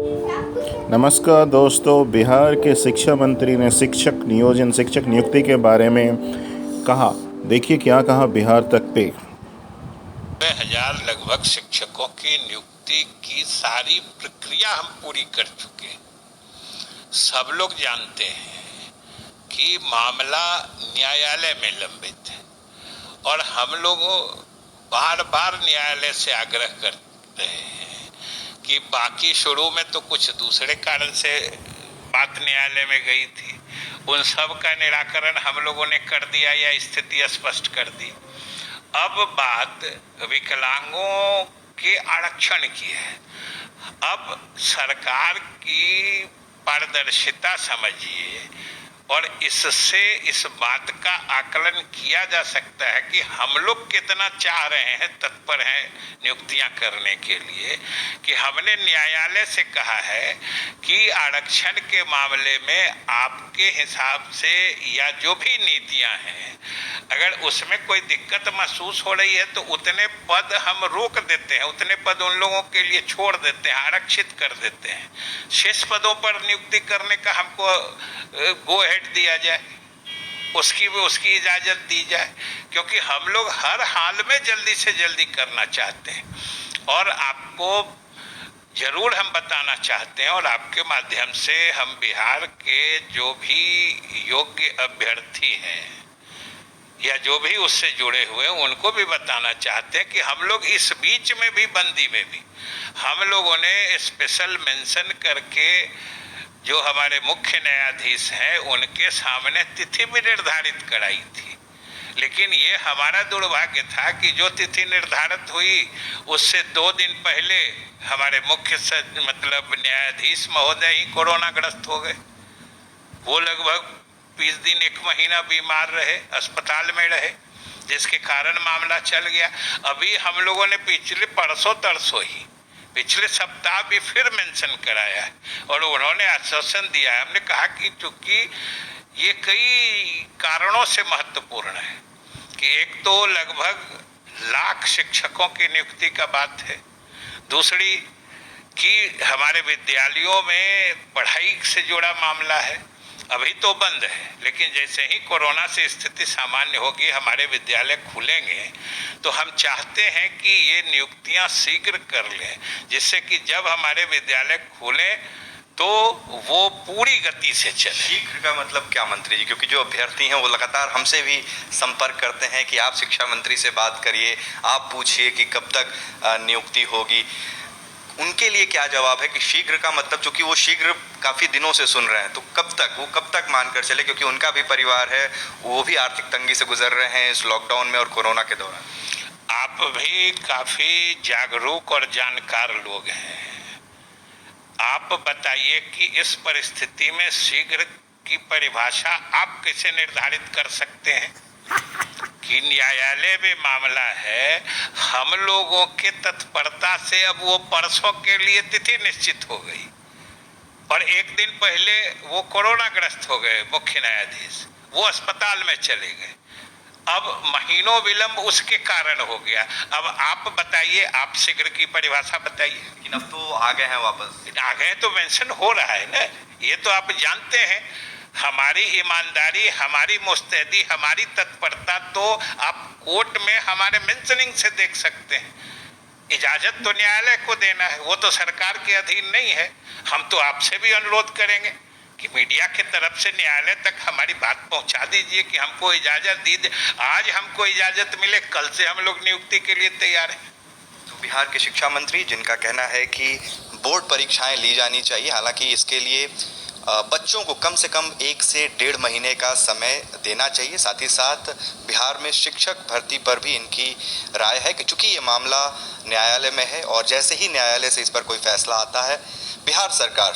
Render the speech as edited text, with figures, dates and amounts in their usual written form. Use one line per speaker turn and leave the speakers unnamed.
नमस्कार दोस्तों, बिहार के शिक्षा मंत्री ने शिक्षक नियुक्ति के बारे में कहा। देखिए क्या कहा बिहार तक पे।
90,000 लगभग शिक्षकों की नियुक्ति की सारी प्रक्रिया हम पूरी कर चुके हैं। सब लोग जानते हैं कि मामला न्यायालय में लंबित है और हम लोग बार बार न्यायालय से आग्रह करते हैं कि बाकी शुरू में तो कुछ दूसरे कारण से बात न्यायालय में गई थी, उन सब का निराकरण हम लोगों ने कर दिया या स्थिति स्पष्ट कर दी। अब बात विकलांगों के आरक्षण की है। अब सरकार की पारदर्शिता समझिए और इससे इस बात का आकलन किया जा सकता है कि हम लोग कितना चाह रहे हैं, तत्पर हैं नियुक्तियां करने के लिए, कि हमने न्यायालय से कहा है कि आरक्षण के मामले में आपके हिसाब से या जो भी नीतियां हैं, अगर उसमें कोई दिक्कत महसूस हो रही है तो उतने पद हम रोक देते हैं, उतने पद उन लोगों के लिए छोड़ देते हैं, आरक्षित कर देते हैं। शेष पदों पर नियुक्ति करने का हमको गो हेड दिया जाए, उसकी इजाजत दी जाए, क्योंकि हम लोग हर हाल में जल्दी से जल्दी करना चाहते हैं और आपको जरूर हम बताना चाहते हैं और आपके माध्यम से हम बिहार के जो भी योग्य अभ्यर्थी हैं या जो भी उससे जुड़े हुए उनको भी बताना चाहते हैं कि हम लोग इस बीच में भी बंदी में भी हम लोगों ने स्पेशल मेंशन करके जो हमारे मुख्य न्यायाधीश हैं उनके सामने तिथि भी निर्धारित कराई थी। लेकिन ये हमारा दुर्भाग्य था कि जो तिथि निर्धारित हुई उससे 2 दिन पहले हमारे मुख्य न्यायाधीश महोदय ही कोरोनाग्रस्त हो गए। वो लगभग 20 दिन 1 महीना बीमार रहे, अस्पताल में रहे, जिसके कारण मामला चल गया। अभी हम लोगों ने पिछले सप्ताह भी फिर मेंशन कराया है और उन्होंने आश्वासन दिया है। हमने कहा कि चूंकि ये कई कारणों से महत्वपूर्ण है कि एक तो लगभग लाख शिक्षकों की नियुक्ति का बात है, दूसरी कि हमारे विद्यालयों में पढ़ाई से जुड़ा मामला है, अभी तो बंद है, लेकिन जैसे ही कोरोना से स्थिति सामान्य होगी, हमारे विद्यालय खुलेंगे तो हम चाहते हैं कि ये नियुक्तियां शीघ्र कर लें, जिससे कि जब हमारे विद्यालय खुलें तो वो पूरी गति से चले।
शीघ्र का मतलब क्या मंत्री जी? क्योंकि जो अभ्यर्थी हैं वो लगातार हमसे भी संपर्क करते हैं कि आप शिक्षा मंत्री से बात करिए, आप पूछिए कि कब तक नियुक्ति होगी। उनके लिए क्या जवाब है कि शीघ्र का मतलब? चूंकि वो शीघ्र काफ़ी दिनों से सुन रहे हैं, तो कब तक मानकर चले, क्योंकि उनका भी परिवार है, वो भी आर्थिक तंगी से गुजर रहे हैं इस लॉकडाउन में और कोरोना के दौरान।
आप भी काफ़ी जागरूक और जानकार लोग हैं, आप बताइए कि इस परिस्थिति में शीघ्र की परिभाषा आप कैसे निर्धारित कर सकते हैं कि न्यायालय में मामला है, हम लोगों के तत्परता से अब वो परसों के लिए तिथि निश्चित हो गई और 1 दिन पहले वो कोरोनाग्रस्त हो गए मुख्य न्यायाधीश, वो अस्पताल में चले गए। अब महीनों विलंब उसके कारण हो गया। अब आप बताइए, आप शीघ्र की परिभाषा बताइए।
लेकिन अब तो आ गए हैं वापस।
आ गए तो मेंशन हो रहा है ना, ये तो आप जानते हैं। हमारी ईमानदारी, हमारी मुस्तैदी, हमारी तत्परता तो आप कोर्ट में हमारे मेंशनिंग से देख सकते हैं। इजाजत तो न्यायालय को देना है, वो तो सरकार के अधीन नहीं है। हम तो आपसे भी अनुरोध करेंगे कि मीडिया की तरफ से न्यायालय तक हमारी बात पहुंचा दीजिए कि हमको इजाजत दीजिए। आज हमको इजाजत मिले, कल से हम लोग नियुक्ति के लिए तैयार हैं।
तो बिहार के शिक्षा मंत्री, जिनका कहना है कि बोर्ड परीक्षाएं ली जानी चाहिए, हालांकि इसके लिए बच्चों को कम से कम 1 से 1.5 महीने का समय देना चाहिए। साथ ही साथ बिहार में शिक्षक भर्ती पर भी इनकी राय है कि चूंकि ये मामला न्यायालय में है और जैसे ही न्यायालय से इस पर कोई फैसला आता है, बिहार सरकार